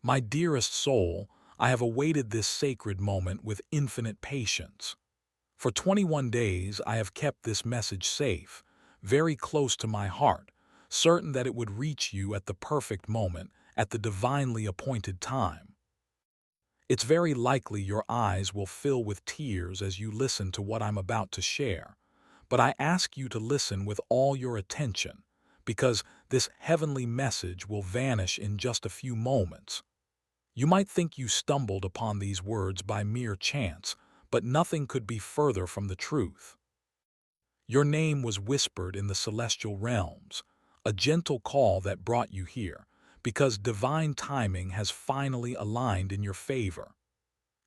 My dearest soul, I have awaited this sacred moment with infinite patience. For 21 days I have kept this message safe, very close to my heart, certain that it would reach you at the perfect moment, at the divinely appointed time. It's very likely your eyes will fill with tears as you listen to what I'm about to share, but I ask you to listen with all your attention, because this heavenly message will vanish in just a few moments. You might think you stumbled upon these words by mere chance, but nothing could be further from the truth. Your name was whispered in the celestial realms, a gentle call that brought you here, because divine timing has finally aligned in your favor.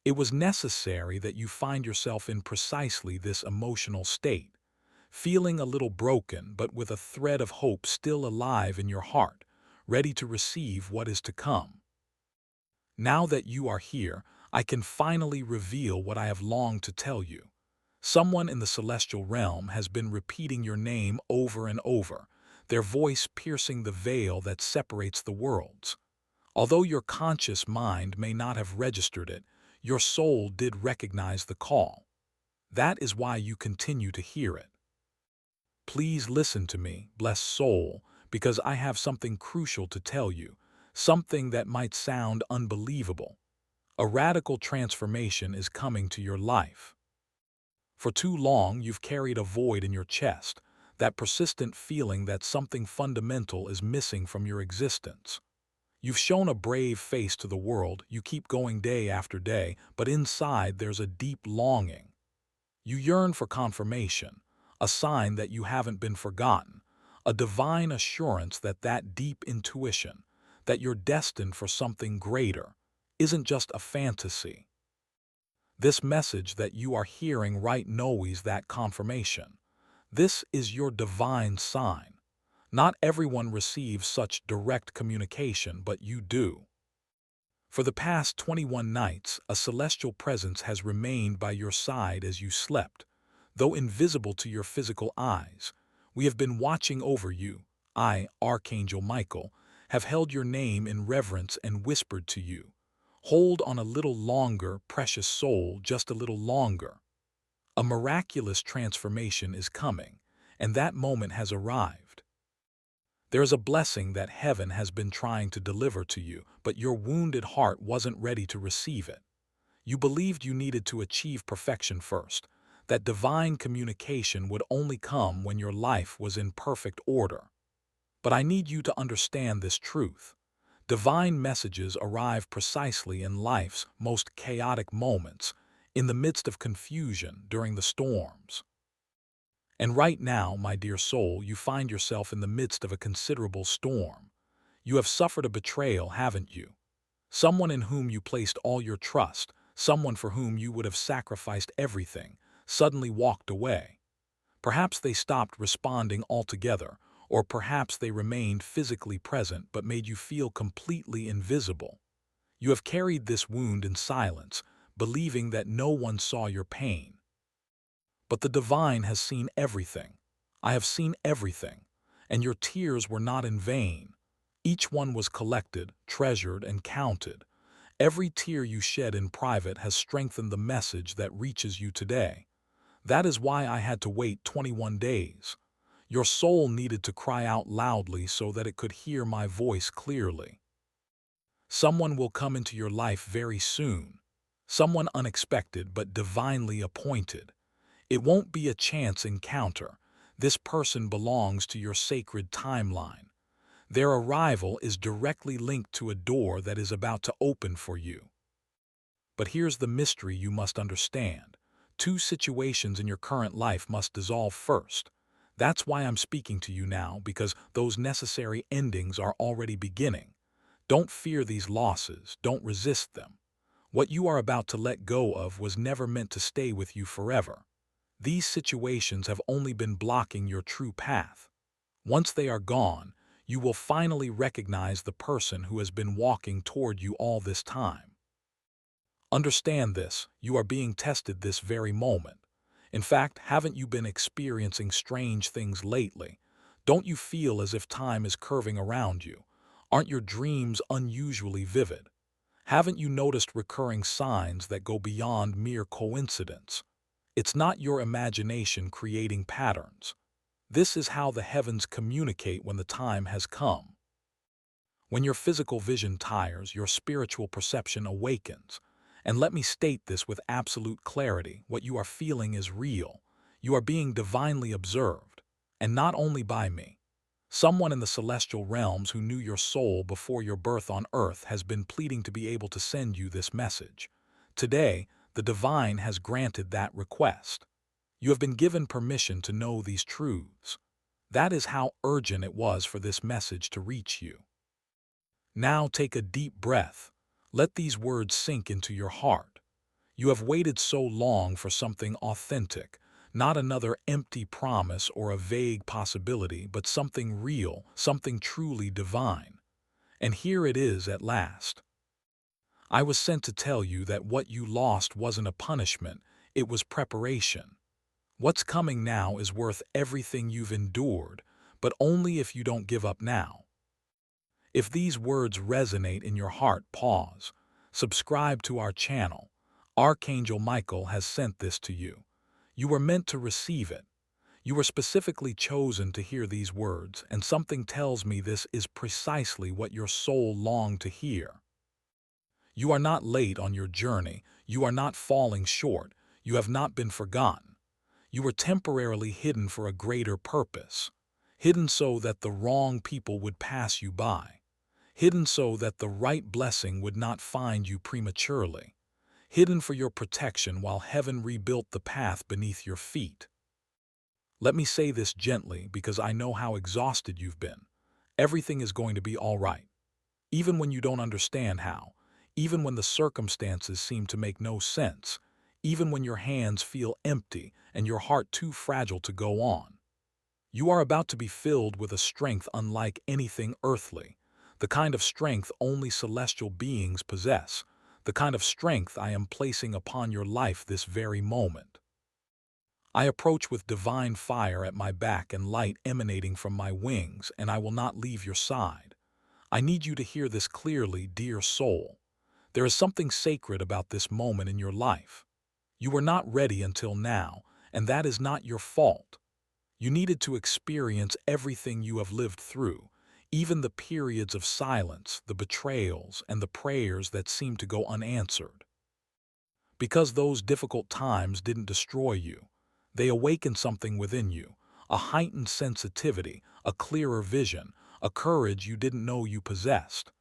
It was necessary that you find yourself in precisely this emotional state, feeling a little broken but with a thread of hope still alive in your heart, ready to receive what is to come. Now that you are here, I can finally reveal what I have longed to tell you. Someone in the celestial realm has been repeating your name over and over, their voice piercing the veil that separates the worlds. Although your conscious mind may not have registered it, your soul did recognize the call. That is why you continue to hear it. Please listen to me, blessed soul, because I have something crucial to tell you, something that might sound unbelievable. A radical transformation is coming to your life. For too long, you've carried a void in your chest, that persistent feeling that something fundamental is missing from your existence. You've shown a brave face to the world, you keep going day after day, but inside there's a deep longing. You yearn for confirmation, a sign that you haven't been forgotten, a divine assurance that that deep intuition, that you're destined for something greater, isn't just a fantasy. This message that you are hearing right now is that confirmation. This is your divine sign. Not everyone receives such direct communication, but you do. For the past 21 nights, a celestial presence has remained by your side as you slept. Though invisible to your physical eyes, we have been watching over you. I, Archangel Michael, have held your name in reverence and whispered to you, "Hold on a little longer, precious soul, just a little longer." A miraculous transformation is coming, and that moment has arrived. There is a blessing that heaven has been trying to deliver to you, but your wounded heart wasn't ready to receive it. You believed you needed to achieve perfection first, that divine communication would only come when your life was in perfect order. But I need you to understand this truth. Divine messages arrive precisely in life's most chaotic moments, in the midst of confusion during the storms. And right now, my dear soul, you find yourself in the midst of a considerable storm. You have suffered a betrayal, haven't you? Someone in whom you placed all your trust, someone for whom you would have sacrificed everything, suddenly walked away. Perhaps they stopped responding altogether, or perhaps they remained physically present but made you feel completely invisible. You have carried this wound in silence, believing that no one saw your pain. But the divine has seen everything. I have seen everything, and your tears were not in vain. Each one was collected, treasured, and counted. Every tear you shed in private has strengthened the message that reaches you today. That is why I had to wait 21 days. Your soul needed to cry out loudly so that it could hear my voice clearly. Someone will come into your life very soon. Someone unexpected but divinely appointed. It won't be a chance encounter. This person belongs to your sacred timeline. Their arrival is directly linked to a door that is about to open for you. But here's the mystery you must understand. Two situations in your current life must dissolve first. That's why I'm speaking to you now, because those necessary endings are already beginning. Don't fear these losses, don't resist them. What you are about to let go of was never meant to stay with you forever. These situations have only been blocking your true path. Once they are gone, you will finally recognize the person who has been walking toward you all this time. Understand this, you are being tested this very moment. In fact, haven't you been experiencing strange things lately? Don't you feel as if time is curving around you? Aren't your dreams unusually vivid? Haven't you noticed recurring signs that go beyond mere coincidence? It's not your imagination creating patterns. This is how the heavens communicate when the time has come. When your physical vision tires, your spiritual perception awakens. And let me state this with absolute clarity: what you are feeling is real. You are being divinely observed, and not only by me. Someone in the celestial realms who knew your soul before your birth on earth has been pleading to be able to send you this message. Today, the divine has granted that request. You have been given permission to know these truths. That is how urgent it was for this message to reach you. Now take a deep breath. Let these words sink into your heart. You have waited so long for something authentic, not another empty promise or a vague possibility, but something real, something truly divine. And here it is at last. I was sent to tell you that what you lost wasn't a punishment, it was preparation. What's coming now is worth everything you've endured, but only if you don't give up now. If these words resonate in your heart, pause. Subscribe to our channel. Archangel Michael has sent this to you. You were meant to receive it. You were specifically chosen to hear these words, and something tells me this is precisely what your soul longed to hear. You are not late on your journey. You are not falling short. You have not been forgotten. You were temporarily hidden for a greater purpose. Hidden so that the wrong people would pass you by. Hidden so that the right blessing would not find you prematurely. Hidden for your protection while heaven rebuilt the path beneath your feet. Let me say this gently because I know how exhausted you've been. Everything is going to be all right. Even when you don't understand how. Even when the circumstances seem to make no sense. Even when your hands feel empty and your heart too fragile to go on. You are about to be filled with a strength unlike anything earthly. The kind of strength only celestial beings possess. The kind of strength I am placing upon your life this very moment. I approach with divine fire at my back and light emanating from my wings, and I will not leave your side. I need you to hear this clearly, dear soul. There is something sacred about this moment in your life. You were not ready until now, and that is not your fault. You needed to experience everything you have lived through, even the periods of silence, the betrayals, and the prayers that seemed to go unanswered. Because those difficult times didn't destroy you. They awakened something within you, a heightened sensitivity, a clearer vision, a courage you didn't know you possessed.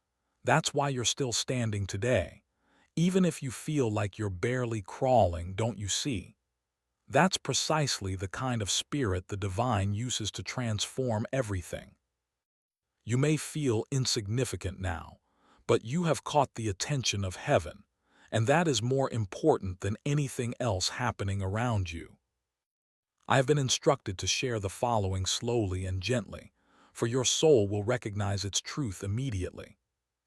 That's why you're still standing today. Even if you feel like you're barely crawling, don't you see? That's precisely the kind of spirit the divine uses to transform everything. You may feel insignificant now, but you have caught the attention of heaven, and that is more important than anything else happening around you. I have been instructed to share the following slowly and gently, for your soul will recognize its truth immediately.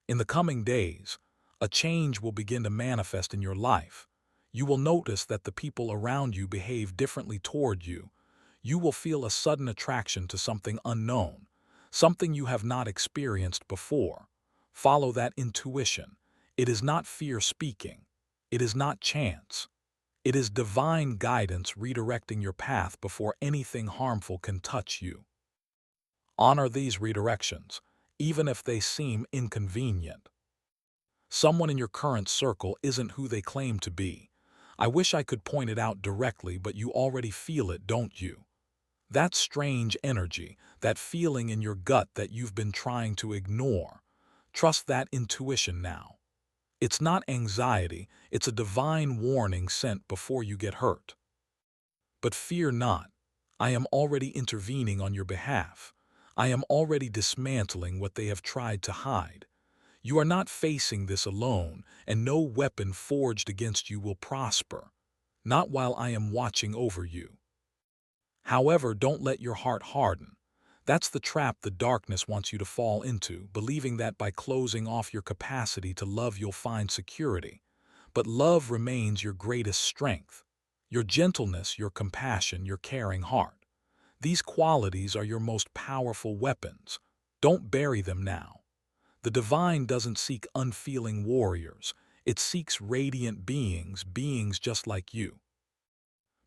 In the coming days, a change will begin to manifest in your life. You will notice that the people around you behave differently toward you. You will feel a sudden attraction to something unknown, something you have not experienced before. Follow that intuition. It is not fear speaking. It is not chance. It is divine guidance redirecting your path before anything harmful can touch you. Honor these redirections, even if they seem inconvenient. Someone in your current circle isn't who they claim to be. I wish I could point it out directly, but you already feel it, don't you? That strange energy, that feeling in your gut that you've been trying to ignore. Trust that intuition now. It's not anxiety, it's a divine warning sent before you get hurt. But fear not. I am already intervening on your behalf. I am already dismantling what they have tried to hide. You are not facing this alone, and no weapon forged against you will prosper. Not while I am watching over you. However, don't let your heart harden. That's the trap the darkness wants you to fall into, believing that by closing off your capacity to love you'll find security. But love remains your greatest strength. Your gentleness, your compassion, your caring heart. These qualities are your most powerful weapons. Don't bury them now. The divine doesn't seek unfeeling warriors. It seeks radiant beings, beings just like you.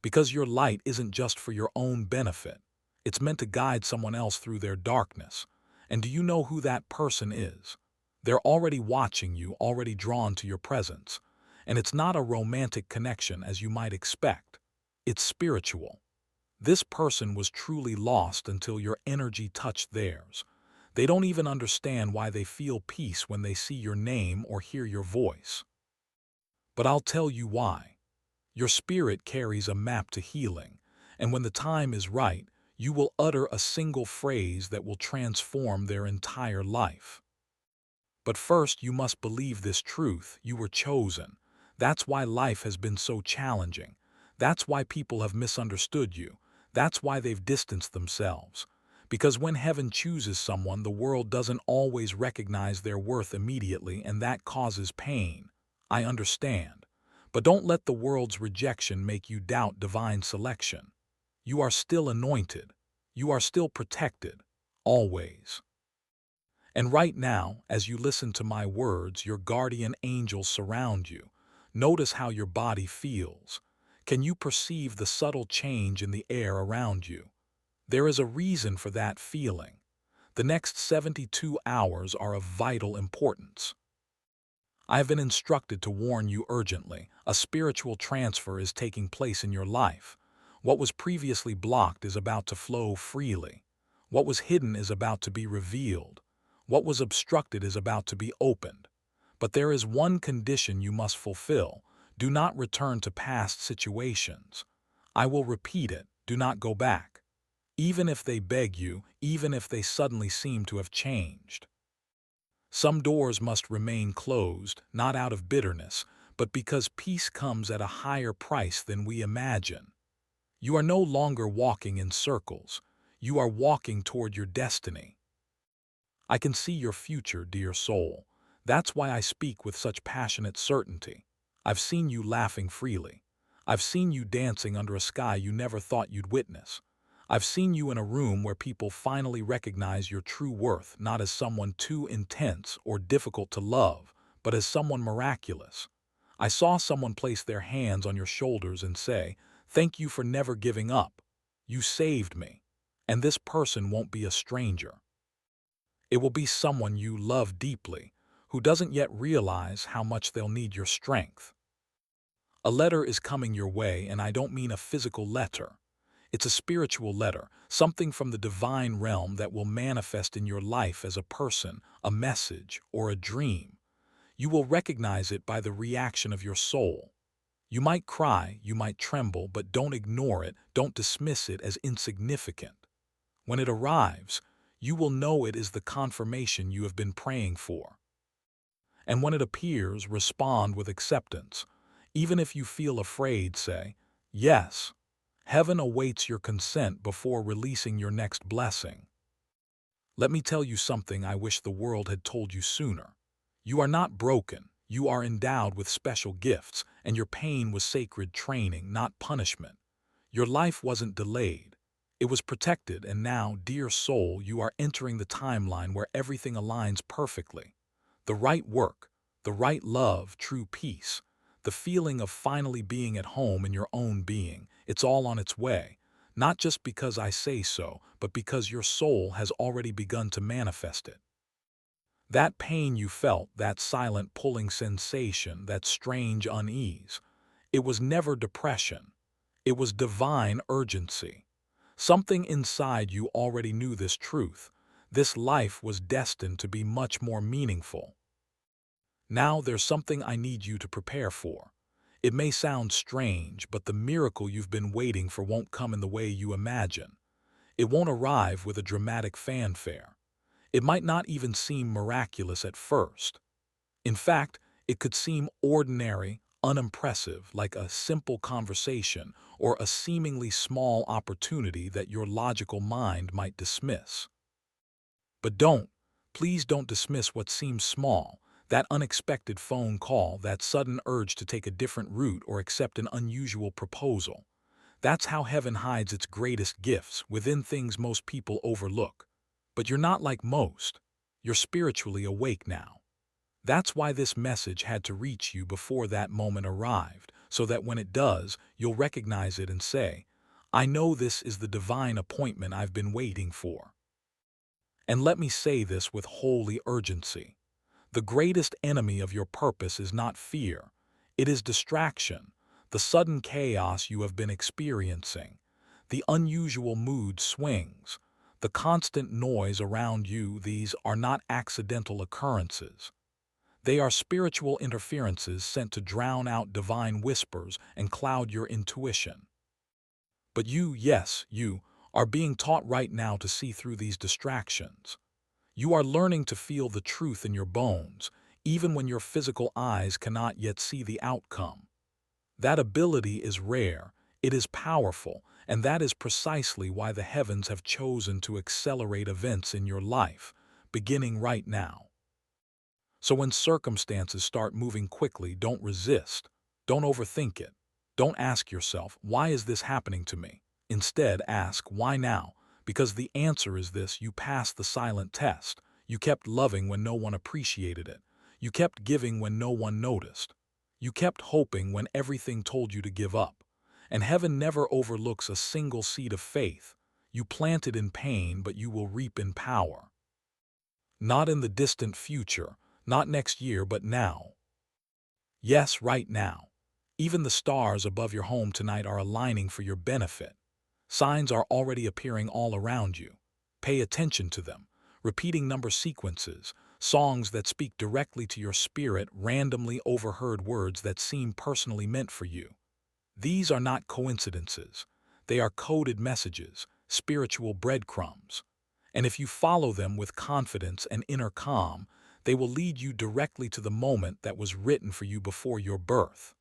Because your light isn't just for your own benefit. It's meant to guide someone else through their darkness. And do you know who that person is? They're already watching you, already drawn to your presence. And it's not a romantic connection as you might expect. It's spiritual. This person was truly lost until your energy touched theirs. They don't even understand why they feel peace when they see your name or hear your voice. But I'll tell you why. Your spirit carries a map to healing, and when the time is right, you will utter a single phrase that will transform their entire life. But first, you must believe this truth: you were chosen. That's why life has been so challenging. That's why people have misunderstood you. That's why they've distanced themselves. Because when heaven chooses someone, the world doesn't always recognize their worth immediately, and that causes pain. I understand. But don't let the world's rejection make you doubt divine selection. You are still anointed. You are still protected. Always. And right now, as you listen to my words, your guardian angels surround you. Notice how your body feels. Can you perceive the subtle change in the air around you? There is a reason for that feeling. The next 72 hours are of vital importance. I have been instructed to warn you urgently. A spiritual transfer is taking place in your life. What was previously blocked is about to flow freely. What was hidden is about to be revealed. What was obstructed is about to be opened. But there is one condition you must fulfill. Do not return to past situations. I will repeat it. Do not go back. Even if they beg you, even if they suddenly seem to have changed. Some doors must remain closed, not out of bitterness, but because peace comes at a higher price than we imagine. You are no longer walking in circles. You are walking toward your destiny. I can see your future, dear soul. That's why I speak with such passionate certainty. I've seen you laughing freely. I've seen you dancing under a sky you never thought you'd witness. I've seen you in a room where people finally recognize your true worth, not as someone too intense or difficult to love, but as someone miraculous. I saw someone place their hands on your shoulders and say, "Thank you for never giving up. You saved me." And this person won't be a stranger. It will be someone you love deeply, who doesn't yet realize how much they'll need your strength. A letter is coming your way, and I don't mean a physical letter. It's a spiritual letter, something from the divine realm that will manifest in your life as a person, a message, or a dream. You will recognize it by the reaction of your soul. You might cry, you might tremble, but don't ignore it, don't dismiss it as insignificant. When it arrives, you will know it is the confirmation you have been praying for. And when it appears, respond with acceptance. Even if you feel afraid, say, "Yes." Heaven awaits your consent before releasing your next blessing. Let me tell you something I wish the world had told you sooner. You are not broken. You are endowed with special gifts, and your pain was sacred training, not punishment. Your life wasn't delayed. It was protected, and now, dear soul, you are entering the timeline where everything aligns perfectly. The right work, the right love, true peace, the feeling of finally being at home in your own being, it's all on its way. Not just because I say so, but because your soul has already begun to manifest it. That pain you felt, that silent pulling sensation, that strange unease, it was never depression. It was divine urgency. Something inside you already knew this truth. This life was destined to be much more meaningful. Now there's something I need you to prepare for. It may sound strange, but the miracle you've been waiting for won't come in the way you imagine. It won't arrive with a dramatic fanfare. It might not even seem miraculous at first. In fact, it could seem ordinary, unimpressive, like a simple conversation or a seemingly small opportunity that your logical mind might dismiss. But please don't dismiss what seems small. That unexpected phone call, that sudden urge to take a different route or accept an unusual proposal. That's how heaven hides its greatest gifts, within things most people overlook. But you're not like most. You're spiritually awake now. That's why this message had to reach you before that moment arrived, so that when it does, you'll recognize it and say, I know this is the divine appointment I've been waiting for. And let me say this with holy urgency. The greatest enemy of your purpose is not fear. It is distraction, the sudden chaos you have been experiencing, the unusual mood swings, the constant noise around you. These are not accidental occurrences. They are spiritual interferences sent to drown out divine whispers and cloud your intuition. But you, yes, you, are being taught right now to see through these distractions. You are learning to feel the truth in your bones, even when your physical eyes cannot yet see the outcome. That ability is rare, it is powerful, and that is precisely why the heavens have chosen to accelerate events in your life, beginning right now. So when circumstances start moving quickly, don't resist. Don't overthink it. Don't ask yourself, why is this happening to me? Instead, ask, why now? Because the answer is this: you passed the silent test. You kept loving when no one appreciated it. You kept giving when no one noticed. You kept hoping when everything told you to give up. And heaven never overlooks a single seed of faith. You planted in pain, but you will reap in power. Not in the distant future, not next year, but now. Yes, right now. Even the stars above your home tonight are aligning for your benefit. Signs are already appearing all around you. Pay attention to them. Repeating number sequences, songs that speak directly to your spirit, randomly overheard words that seem personally meant for you. These are not coincidences. They are coded messages, spiritual breadcrumbs. And if you follow them with confidence and inner calm, they will lead you directly to the moment that was written for you before your birth.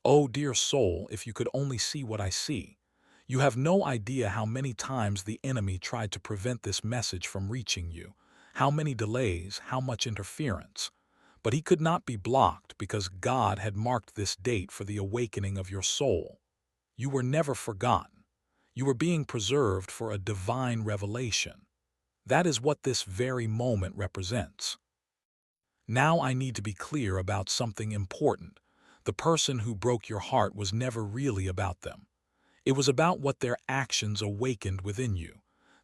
Oh, dear soul, if you could only see what I see. You have no idea how many times the enemy tried to prevent this message from reaching you, how many delays, how much interference. But he could not be blocked because God had marked this date for the awakening of your soul. You were never forgotten. You were being preserved for a divine revelation. That is what this very moment represents. Now I need to be clear about something important. The person who broke your heart was never really about them. It was about what their actions awakened within you.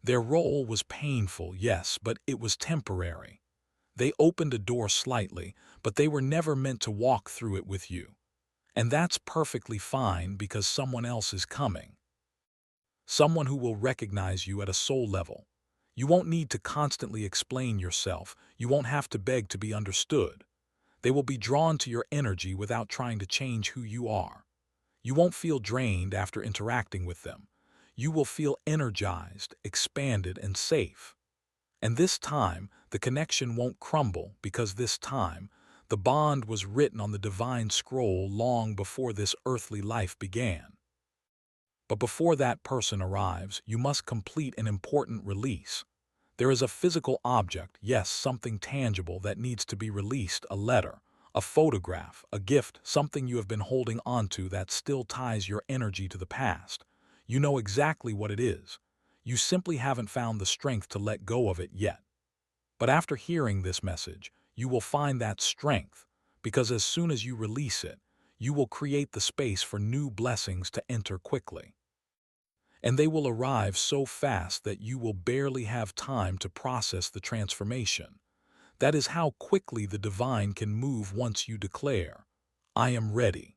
Their role was painful, yes, but it was temporary. They opened a door slightly, but they were never meant to walk through it with you. And that's perfectly fine, because someone else is coming. Someone who will recognize you at a soul level. You won't need to constantly explain yourself. You won't have to beg to be understood. They will be drawn to your energy without trying to change who you are. You won't feel drained after interacting with them. You will feel energized, expanded, and safe. And this time, the connection won't crumble, because this time, the bond was written on the divine scroll long before this earthly life began. But before that person arrives, you must complete an important release. There is a physical object, yes, something tangible that needs to be released: a letter, a photograph, a gift, something you have been holding onto that still ties your energy to the past. You know exactly what it is. You simply haven't found the strength to let go of it yet. But after hearing this message, you will find that strength, because as soon as you release it, you will create the space for new blessings to enter quickly. And they will arrive so fast that you will barely have time to process the transformation. That is how quickly the divine can move once you declare, I am ready.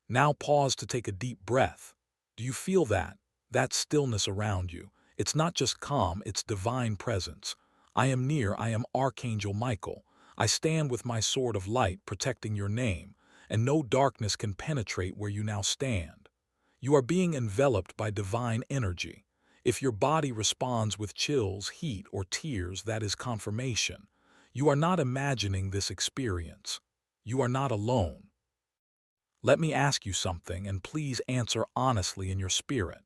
Now pause to take a deep breath. Do you feel that? That stillness around you? It's not just calm, it's divine presence. I am near, I am Archangel Michael. I stand with my sword of light protecting your name, and no darkness can penetrate where you now stand. You are being enveloped by divine energy. If your body responds with chills, heat, or tears, that is confirmation. You are not imagining this experience. You are not alone. Let me ask you something, and please answer honestly in your spirit.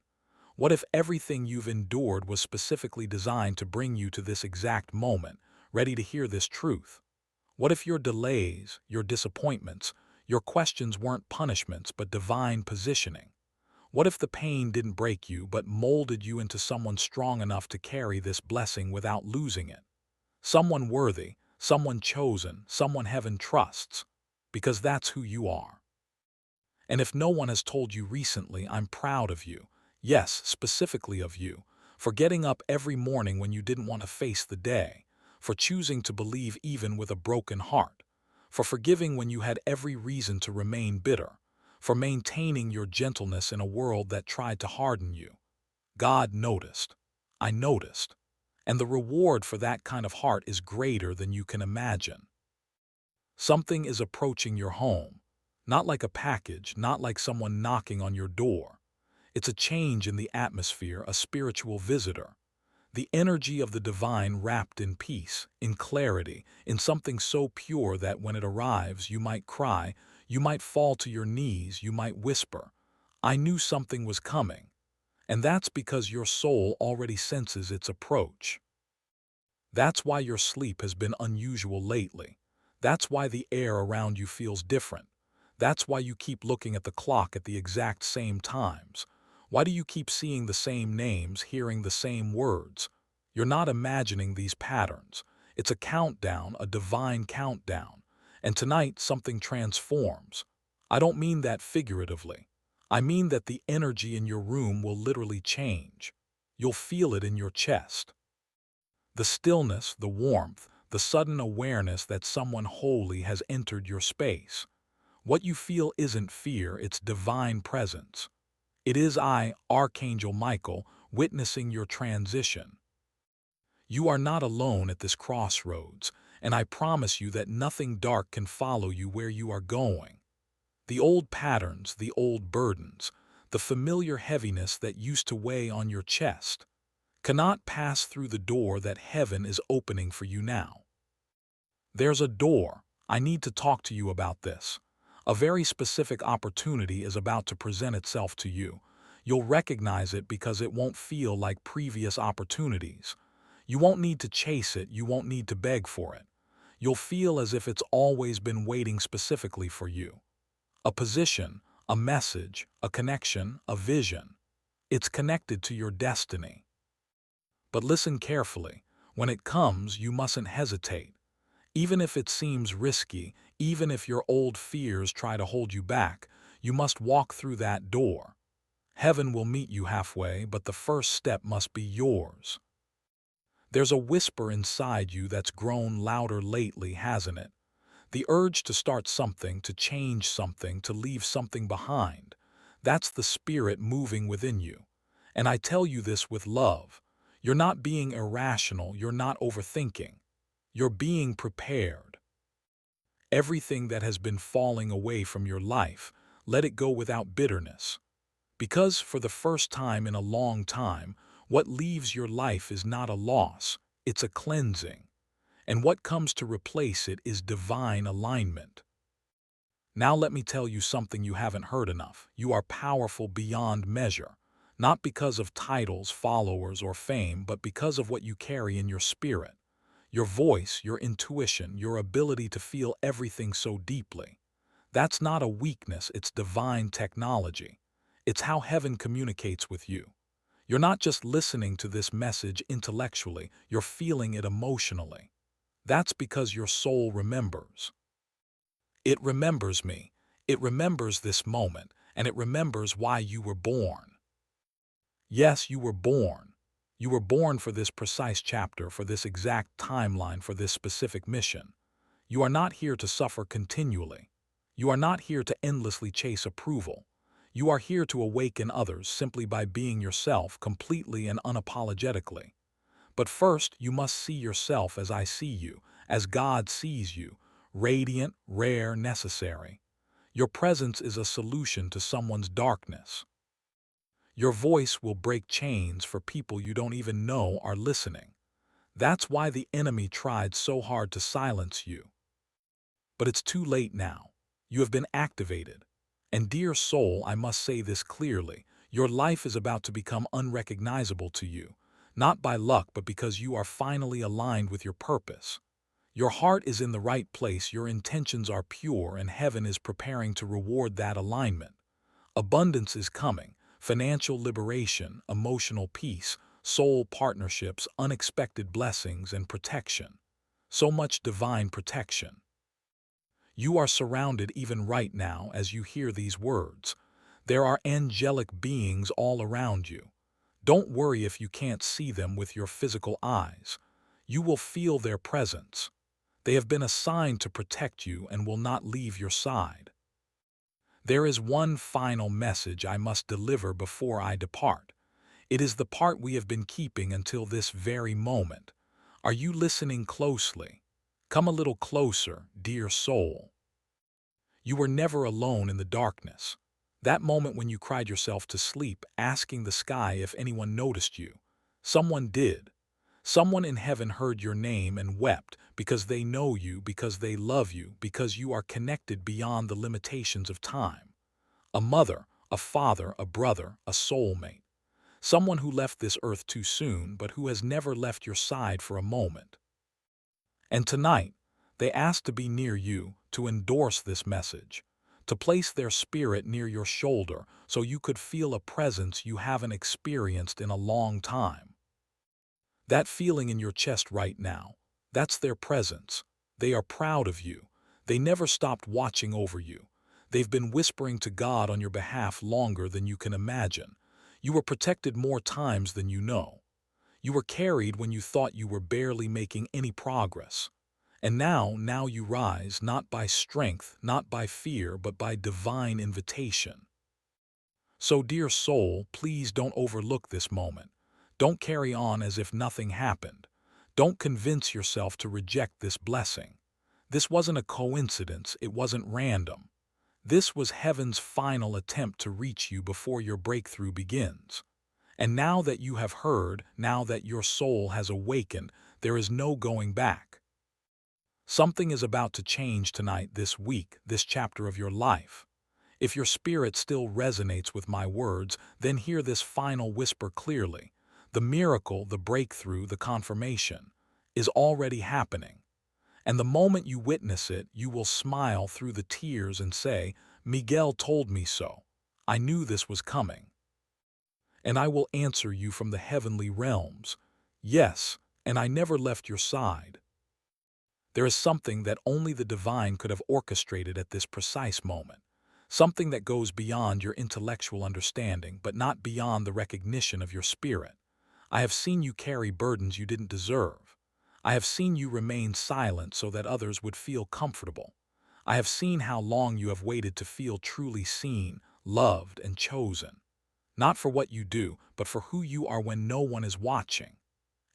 What if everything you've endured was specifically designed to bring you to this exact moment, ready to hear this truth? What if your delays, your disappointments, your questions weren't punishments but divine positioning? What if the pain didn't break you but molded you into someone strong enough to carry this blessing without losing it? Someone worthy, someone chosen, someone heaven trusts, because that's who you are. And if no one has told you recently, I'm proud of you, yes, specifically of you, for getting up every morning when you didn't want to face the day, for choosing to believe even with a broken heart, for forgiving when you had every reason to remain bitter, for maintaining your gentleness in a world that tried to harden you. God noticed. I noticed. And the reward for that kind of heart is greater than you can imagine. Something is approaching your home, not like a package, not like someone knocking on your door. It's a change in the atmosphere, a spiritual visitor. The energy of the divine wrapped in peace, in clarity, in something so pure that when it arrives, you might cry, you might fall to your knees, you might whisper, I knew something was coming. And that's because your soul already senses its approach. That's why your sleep has been unusual lately. That's why the air around you feels different. That's why you keep looking at the clock at the exact same times. Why do you keep seeing the same names, hearing the same words? You're not imagining these patterns. It's a countdown, a divine countdown. And tonight, something transforms. I don't mean that figuratively. I mean that the energy in your room will literally change. You'll feel it in your chest. The stillness, the warmth, the sudden awareness that someone holy has entered your space. What you feel isn't fear, it's divine presence. It is I, Archangel Michael, witnessing your transition. You are not alone at this crossroads, and I promise you that nothing dark can follow you where you are going. The old patterns, the old burdens, the familiar heaviness that used to weigh on your chest, cannot pass through the door that heaven is opening for you now. There's a door. I need to talk to you about this. A very specific opportunity is about to present itself to you. You'll recognize it because it won't feel like previous opportunities. You won't need to chase it, you won't need to beg for it. You'll feel as if it's always been waiting specifically for you. A position, a message, a connection, a vision. It's connected to your destiny. But listen carefully. When it comes, you mustn't hesitate. Even if it seems risky, even if your old fears try to hold you back, you must walk through that door. Heaven will meet you halfway, but the first step must be yours. There's a whisper inside you that's grown louder lately, hasn't it? The urge to start something, to change something, to leave something behind. That's the spirit moving within you. And I tell you this with love. You're not being irrational, you're not overthinking. You're being prepared. Everything that has been falling away from your life, let it go without bitterness. Because for the first time in a long time, what leaves your life is not a loss, it's a cleansing. And what comes to replace it is divine alignment. Now let me tell you something you haven't heard enough. You are powerful beyond measure, not because of titles, followers, or fame, but because of what you carry in your spirit. Your voice, your intuition, your ability to feel everything so deeply. That's not a weakness, it's divine technology. It's how heaven communicates with you. You're not just listening to this message intellectually, you're feeling it emotionally. That's because your soul remembers. It remembers me. It remembers this moment, and it remembers why you were born. Yes, you were born. You were born for this precise chapter, for this exact timeline, for this specific mission. You are not here to suffer continually. You are not here to endlessly chase approval. You are here to awaken others simply by being yourself completely and unapologetically. But first, you must see yourself as I see you, as God sees you, radiant, rare, necessary. Your presence is a solution to someone's darkness. Your voice will break chains for people you don't even know are listening. That's why the enemy tried so hard to silence you. But it's too late now. You have been activated. And dear soul, I must say this clearly, your life is about to become unrecognizable to you, not by luck but because you are finally aligned with your purpose. Your heart is in the right place, your intentions are pure, and heaven is preparing to reward that alignment. Abundance is coming, financial liberation, emotional peace, soul partnerships, unexpected blessings, and protection. so much divine protection. You are surrounded even right now as you hear these words. There are angelic beings all around you. Don't worry if you can't see them with your physical eyes. You will feel their presence. They have been assigned to protect you and will not leave your side. There is one final message I must deliver before I depart. It is the part we have been keeping until this very moment. Are you listening closely? Come a little closer, dear soul. You were never alone in the darkness. That moment when you cried yourself to sleep, asking the sky if anyone noticed you. Someone did. Someone in heaven heard your name and wept because they know you, because they love you, because you are connected beyond the limitations of time. A mother, a father, a brother, a soulmate. Someone who left this earth too soon, but who has never left your side for a moment. And tonight, they ask to be near you, to endorse this message, to place their spirit near your shoulder so you could feel a presence you haven't experienced in a long time. That feeling in your chest right now, that's their presence. They are proud of you. They never stopped watching over you. They've been whispering to God on your behalf longer than you can imagine. You were protected more times than you know. You were carried when you thought you were barely making any progress. And now you rise not by strength, not by fear, but by divine invitation. So, dear soul, please don't overlook this moment. Don't carry on as if nothing happened. Don't convince yourself to reject this blessing. This wasn't a coincidence, it wasn't random. This was heaven's final attempt to reach you before your breakthrough begins. And now that you have heard, now that your soul has awakened, there is no going back. Something is about to change tonight, this week, this chapter of your life. If your spirit still resonates with my words, then hear this final whisper clearly. The miracle, the breakthrough, the confirmation is already happening. And the moment you witness it, you will smile through the tears and say, "Miguel told me so. I knew this was coming." And I will answer you from the heavenly realms. Yes, and I never left your side. There is something that only the divine could have orchestrated at this precise moment. Something that goes beyond your intellectual understanding, but not beyond the recognition of your spirit. I have seen you carry burdens you didn't deserve. I have seen you remain silent so that others would feel comfortable. I have seen how long you have waited to feel truly seen, loved, and chosen. Not for what you do, but for who you are when no one is watching.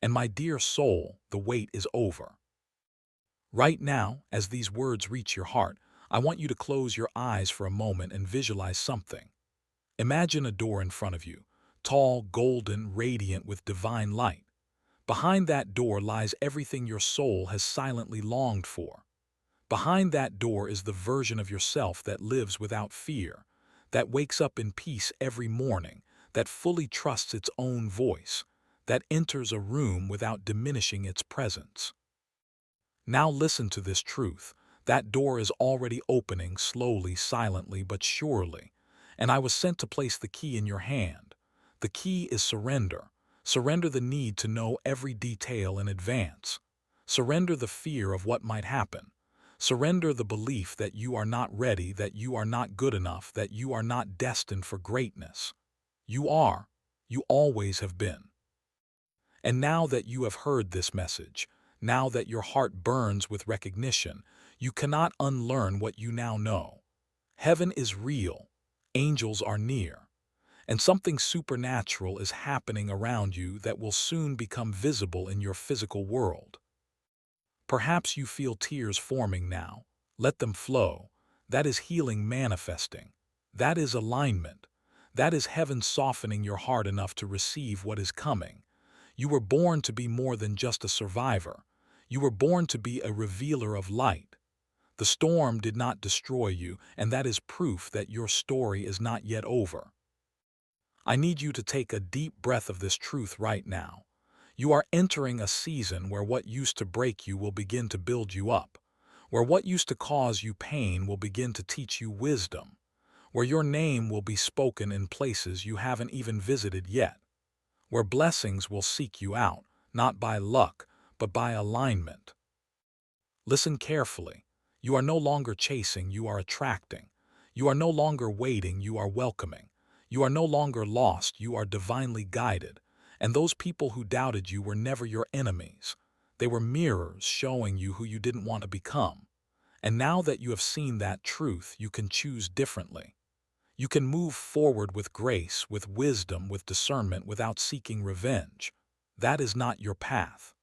And my dear soul, the wait is over. Right now, as these words reach your heart, I want you to close your eyes for a moment and visualize something. Imagine a door in front of you, tall, golden, radiant with divine light. Behind that door lies everything your soul has silently longed for. Behind that door is the version of yourself that lives without fear, that wakes up in peace every morning, that fully trusts its own voice, that enters a room without diminishing its presence. Now listen to this truth. That door is already opening slowly, silently, but surely. And I was sent to place the key in your hand. The key is surrender. Surrender the need to know every detail in advance. Surrender the fear of what might happen. Surrender the belief that you are not ready, that you are not good enough, that you are not destined for greatness. You are. You always have been. And now that you have heard this message, now that your heart burns with recognition, you cannot unlearn what you now know. Heaven is real. Angels are near. And something supernatural is happening around you that will soon become visible in your physical world. Perhaps you feel tears forming now. Let them flow. That is healing manifesting. That is alignment. That is heaven softening your heart enough to receive what is coming. You were born to be more than just a survivor. You were born to be a revealer of light. The storm did not destroy you, and that is proof that your story is not yet over. I need you to take a deep breath of this truth right now. You are entering a season where what used to break you will begin to build you up, where what used to cause you pain will begin to teach you wisdom, where your name will be spoken in places you haven't even visited yet, where blessings will seek you out, not by luck, but by alignment. Listen carefully. You are no longer chasing, you are attracting. You are no longer waiting, you are welcoming. You are no longer lost, you are divinely guided. And those people who doubted you were never your enemies. They were mirrors showing you who you didn't want to become. And now that you have seen that truth, you can choose differently. You can move forward with grace, with wisdom, with discernment, without seeking revenge. That is not your path.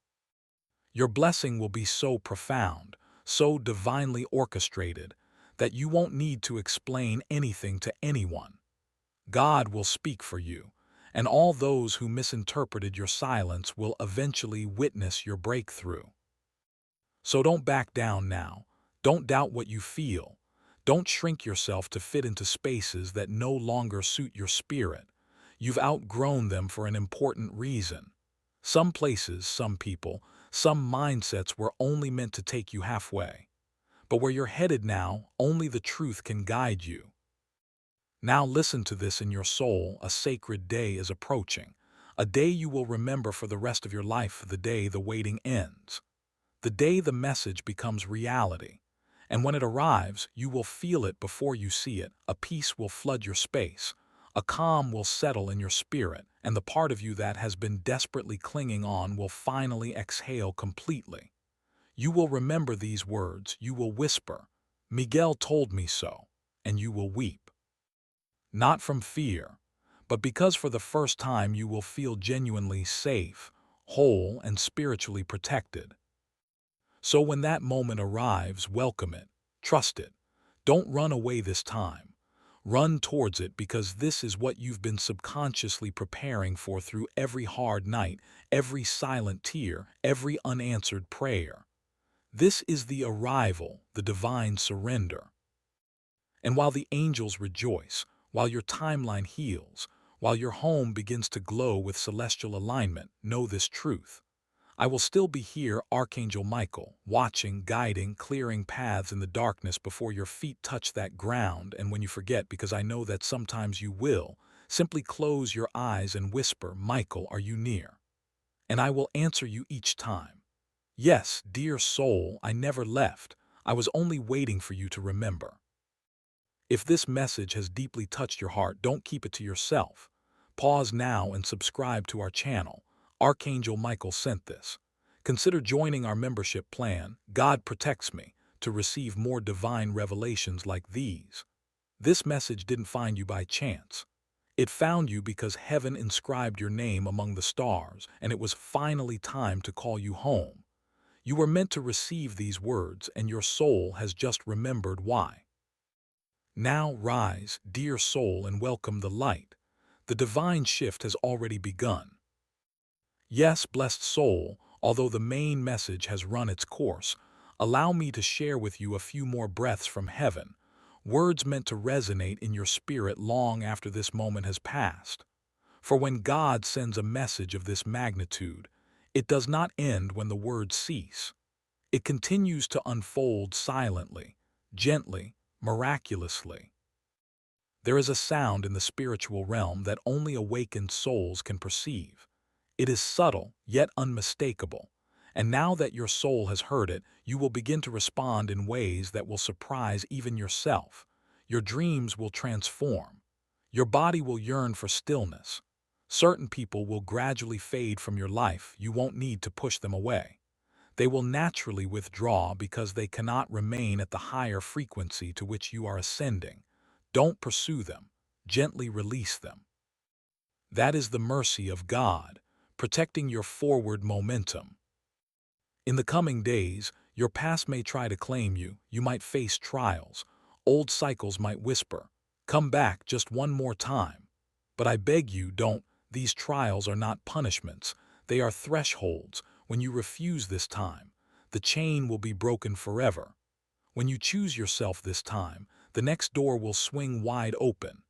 Your blessing will be so profound, so divinely orchestrated, that you won't need to explain anything to anyone. God will speak for you, and all those who misinterpreted your silence will eventually witness your breakthrough. So don't back down now. Don't doubt what you feel. Don't shrink yourself to fit into spaces that no longer suit your spirit. You've outgrown them for an important reason. Some places, some people, some mindsets were only meant to take you halfway. But where you're headed now, only the truth can guide you. Now listen to this in your soul. A sacred day is approaching. A day you will remember for the rest of your life, the day the waiting ends. The day the message becomes reality. And when it arrives, you will feel it before you see it. A peace will flood your space. A calm will settle in your spirit, and the part of you that has been desperately clinging on will finally exhale completely. You will remember these words. You will whisper, "Miguel told me so," and you will weep. Not from fear, but because for the first time you will feel genuinely safe, whole, and spiritually protected. So when that moment arrives, welcome it, trust it. Don't run away this time. Run towards it, because this is what you've been subconsciously preparing for through every hard night, every silent tear, every unanswered prayer. This is the arrival, the divine surrender. And while the angels rejoice, while your timeline heals, while your home begins to glow with celestial alignment, know this truth. I will still be here, Archangel Michael, watching, guiding, clearing paths in the darkness before your feet touch that ground. And when you forget, because I know that sometimes you will, simply close your eyes and whisper, "Michael, are you near?" And I will answer you each time. Yes, dear soul, I never left. I was only waiting for you to remember. If this message has deeply touched your heart, don't keep it to yourself. Pause now and subscribe to our channel. Archangel Michael sent this. Consider joining our membership plan, God Protects Me, to receive more divine revelations like these. This message didn't find you by chance. It found you because heaven inscribed your name among the stars, and it was finally time to call you home. You were meant to receive these words, and your soul has just remembered why. Now rise, dear soul, and welcome the light. The divine shift has already begun. Yes, blessed soul, although the main message has run its course, allow me to share with you a few more breaths from heaven, words meant to resonate in your spirit long after this moment has passed. For when God sends a message of this magnitude, it does not end when the words cease. It continues to unfold silently, gently, miraculously. There is a sound in the spiritual realm that only awakened souls can perceive. It is subtle, yet unmistakable. And now that your soul has heard it, you will begin to respond in ways that will surprise even yourself. Your dreams will transform. Your body will yearn for stillness. Certain people will gradually fade from your life. You won't need to push them away. They will naturally withdraw because they cannot remain at the higher frequency to which you are ascending. Don't pursue them. Gently release them. That is the mercy of God, protecting your forward momentum. In the coming days, your past may try to claim you. You might face trials. Old cycles might whisper, "Come back just one more time." But I beg you, don't. These trials are not punishments. They are thresholds. When you refuse this time, the chain will be broken forever. When you choose yourself this time, the next door will swing wide open.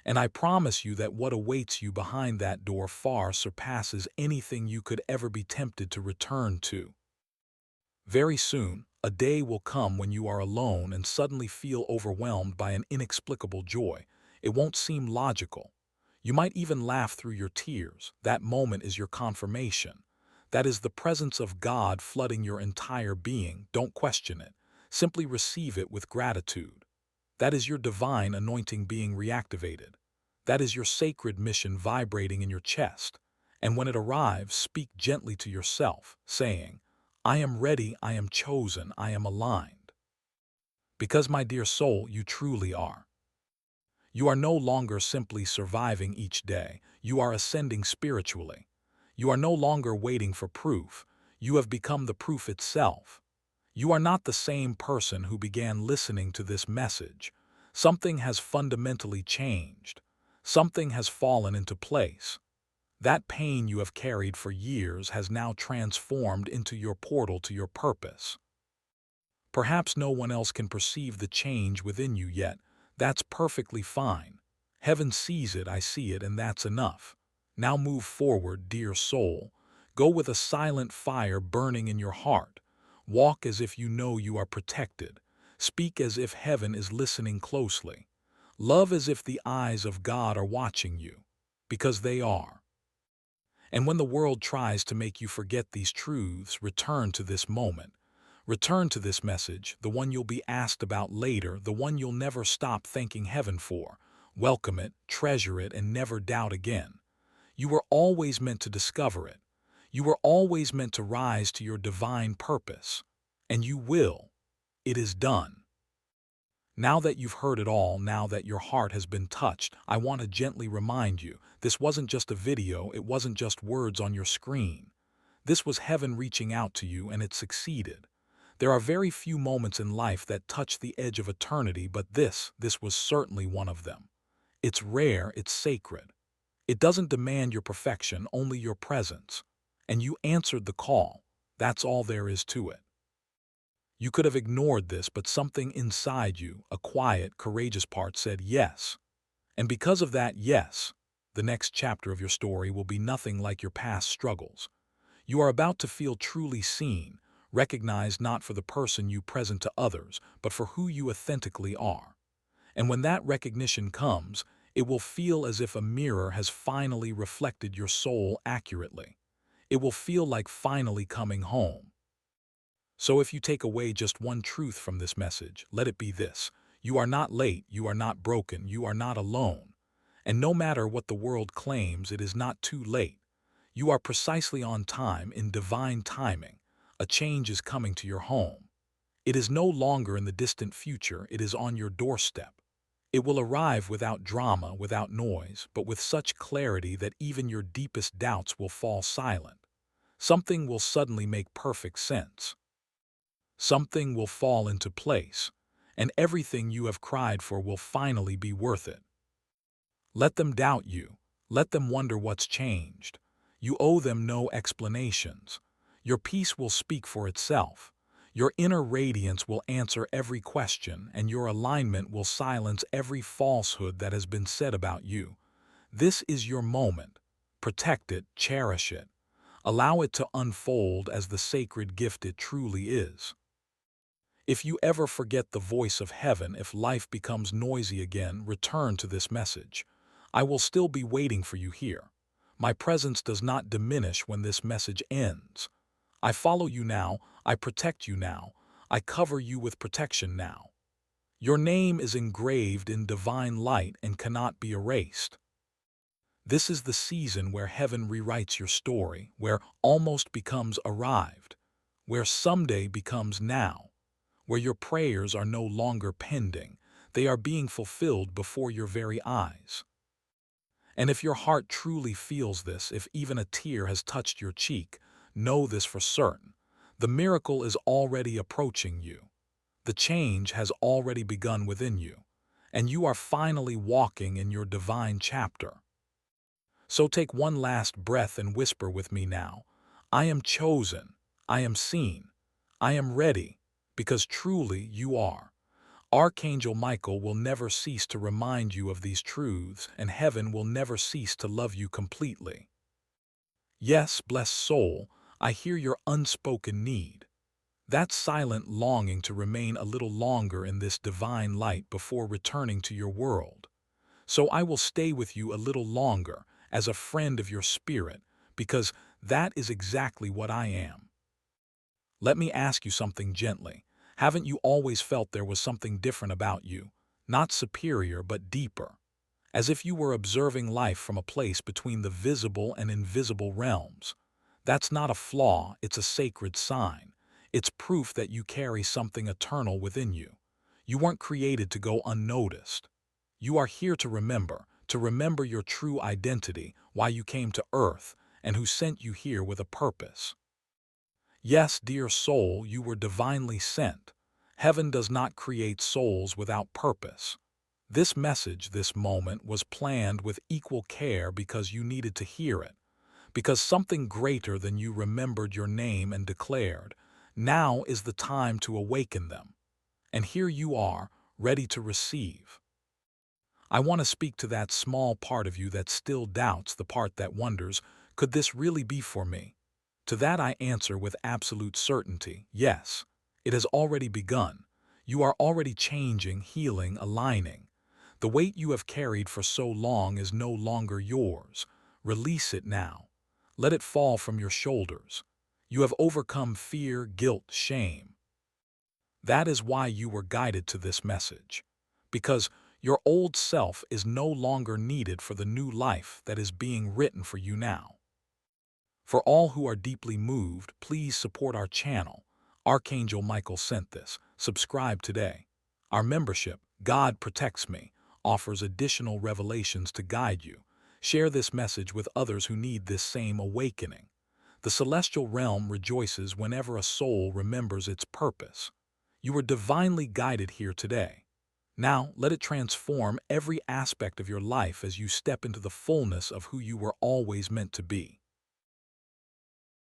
And I promise you that what awaits you behind that door far surpasses anything you could ever be tempted to return to. Very soon, a day will come when you are alone and suddenly feel overwhelmed by an inexplicable joy. It won't seem logical. You might even laugh through your tears. That moment is your confirmation. That is the presence of God flooding your entire being. Don't question it. Simply receive it with gratitude. That is your divine anointing being reactivated. That is your sacred mission vibrating in your chest. And when it arrives, speak gently to yourself, saying, I am ready, I am chosen, I am aligned. Because, my dear soul, you truly are. You are no longer simply surviving each day. You are ascending spiritually. You are no longer waiting for proof. You have become the proof itself. You are not the same person who began listening to this message. Something has fundamentally changed. Something has fallen into place. That pain you have carried for years has now transformed into your portal to your purpose. Perhaps no one else can perceive the change within you yet. That's perfectly fine. Heaven sees it, I see it, and that's enough. Now move forward, dear soul. Go with a silent fire burning in your heart. Walk as if you know you are protected. Speak as if heaven is listening closely. Love as if the eyes of God are watching you, because they are. And when the world tries to make you forget these truths, return to this moment. Return to this message, the one you'll be asked about later, the one you'll never stop thanking heaven for. Welcome it, treasure it, and never doubt again. You were always meant to discover it. You were always meant to rise to your divine purpose. And you will. It is done. Now that you've heard it all, now that your heart has been touched, I want to gently remind you, this wasn't just a video, it wasn't just words on your screen. This was heaven reaching out to you, and it succeeded. There are very few moments in life that touch the edge of eternity, but this was certainly one of them. It's rare, it's sacred. It doesn't demand your perfection, only your presence. And you answered the call. That's all there is to it. You could have ignored this, but something inside you, a quiet, courageous part, said yes. And because of that yes, the next chapter of your story will be nothing like your past struggles. You are about to feel truly seen, recognized not for the person you present to others, but for who you authentically are. And when that recognition comes, it will feel as if a mirror has finally reflected your soul accurately. It will feel like finally coming home. So if you take away just one truth from this message, let it be this: you are not late, you are not broken, you are not alone. And no matter what the world claims, it is not too late. You are precisely on time, in divine timing. A change is coming to your home. It is no longer in the distant future, it is on your doorstep. It will arrive without drama, without noise, but with such clarity that even your deepest doubts will fall silent. Something will suddenly make perfect sense. Something will fall into place, and everything you have cried for will finally be worth it. Let them doubt you. Let them wonder what's changed. You owe them no explanations. Your peace will speak for itself. Your inner radiance will answer every question, and your alignment will silence every falsehood that has been said about you. This is your moment. Protect it, cherish it. Allow it to unfold as the sacred gift it truly is. If you ever forget the voice of heaven, if life becomes noisy again, return to this message. I will still be waiting for you here. My presence does not diminish when this message ends. I follow you now, I protect you now, I cover you with protection now. Your name is engraved in divine light and cannot be erased. This is the season where heaven rewrites your story, where almost becomes arrived, where someday becomes now, where your prayers are no longer pending, they are being fulfilled before your very eyes. And if your heart truly feels this, if even a tear has touched your cheek, know this for certain: the miracle is already approaching you. The change has already begun within you, and you are finally walking in your divine chapter. So take one last breath and whisper with me now: I am chosen, I am seen, I am ready, because truly you are. Archangel Michael will never cease to remind you of these truths, and heaven will never cease to love you completely. Yes, blessed soul, I hear your unspoken need. That silent longing to remain a little longer in this divine light before returning to your world. So I will stay with you a little longer, as a friend of your spirit, because That is exactly what I am. Let me ask you something gently. Haven't you always felt there was something different about you? Not superior, but deeper. As if you were observing life from a place between the visible and invisible realms. That's not a flaw, it's a sacred sign. It's proof that you carry something eternal within you. You weren't created to go unnoticed. You are here to remember your true identity, why you came to Earth, and who sent you here with a purpose. Yes, dear soul, you were divinely sent. Heaven does not create souls without purpose. This message, this moment, was planned with equal care because you needed to hear it, because something greater than you remembered your name and declared, now is the time to awaken them. And here you are, ready to receive. I want to speak to that small part of you that still doubts, the part that wonders, could this really be for me? To that I answer with absolute certainty, yes. It has already begun. You are already changing, healing, aligning. The weight you have carried for so long is no longer yours. Release it now. Let it fall from your shoulders. You have overcome fear, guilt, shame. That is why you were guided to this message. Because your old self is no longer needed for the new life that is being written for you now. For all who are deeply moved, please support our channel. Archangel Michael sent this. Subscribe today. Our membership, God Protects Me, offers additional revelations to guide you. Share this message with others who need this same awakening. The celestial realm rejoices whenever a soul remembers its purpose. You were divinely guided here today. Now, let it transform every aspect of your life as you step into the fullness of who you were always meant to be.